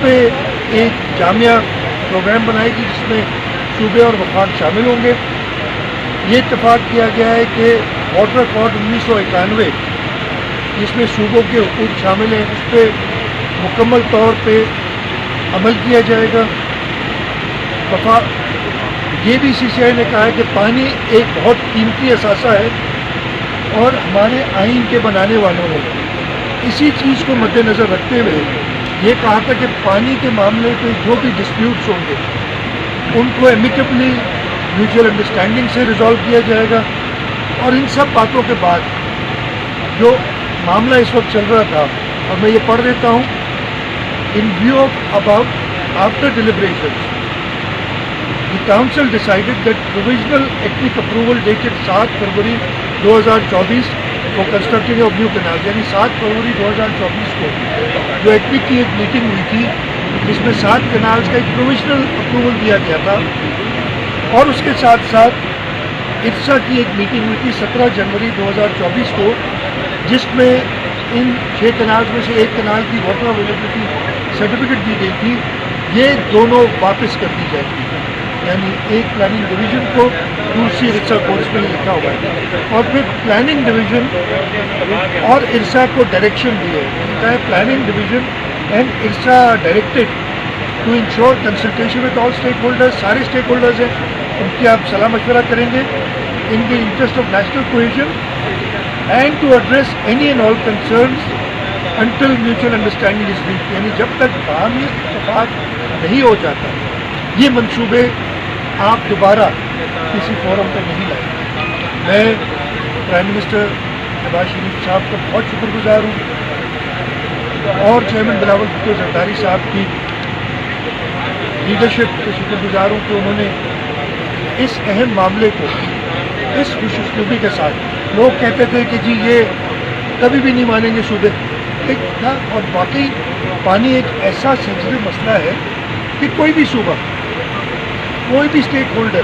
پہ ایک جامعہ پروگرام بنائے گی جس میں صوبے اور وفاق شامل ہوں گے۔ یہ اتفاق کیا گیا ہے کہ واٹر اکارڈ 1991 جس میں صوبوں کے حقوق شامل ہیں اس پہ مکمل طور پہ عمل کیا جائے گا۔ یہ بھی سی سی آئی نے کہا ہے کہ پانی ایک بہت قیمتی اثاثہ ہے اور ہمارے آئین کے بنانے والوں نے اسی چیز کو مد نظر رکھتے ہوئے یہ کہا تھا کہ پانی کے معاملے پہ جو بھی ڈسپیوٹس ہوں گے ان کو ایمیکیبلی میوچل انڈرسٹینڈنگ سے ریزالو کیا جائے گا۔ اور ان سب باتوں کے بعد جو معاملہ اس وقت چل رہا تھا، اور میں یہ پڑھ دیتا ہوں، in view of about after deliberations the council decided that provisional ethnic approval dated 7 February 2024 for constructing of new canals، یعنی 7 فروری 2024 کو جو ایتنک کی ایک میٹنگ ہوئی تھی جس میں 7 کنالز کا ایک پروویژنل اپروول دیا گیا تھا، اور اس کے ساتھ ساتھ ارسا کی ایک میٹنگ ہوئی تھی 17 جنوری 2024 کو جس میں ان 6 کنالز میں سے ایک کنال کی واٹر اویلیبلٹی سرٹیفکیٹ دی گئی تھی، یہ دونوں واپس کر دی جائے گی، یعنی ایک پلاننگ ڈویژن کو دوسری ارسا کو، اس میں لکھا ہوا ہے، اور پھر پلاننگ ڈویژن اور ارسا کو ڈائریکشن دی ہے، لکھا ہے planning division and IRSA directed to ensure consultation with all stakeholders, سارے اسٹیک ہولڈرز ہیں ان کی آپ صلاح مشورہ کریں گے in the interest of national cohesion and to address any and all concerns until mutual understanding is reached, یعنی جب تک باہمی اتفاق نہیں ہو جاتا یہ منصوبے آپ دوبارہ کسی فورم پہ نہیں لائیں۔ میں پرائم منسٹر نواز شریف صاحب کا بہت شکر گزار ہوں اور چیئرمین بلاول بھٹو زرداری صاحب کی لیڈرشپ کے شکر گزار ہوں کہ انہوں نے اس اہم معاملے کو اس خوش اسلوبی کے ساتھ، لوگ کہتے تھے کہ جی یہ کبھی بھی نہیں مانیں گے صوبے، اور واقعی پانی ایک ایسا سینسٹیو مسئلہ ہے کہ کوئی بھی صوبہ، کوئی بھی اسٹیک ہولڈر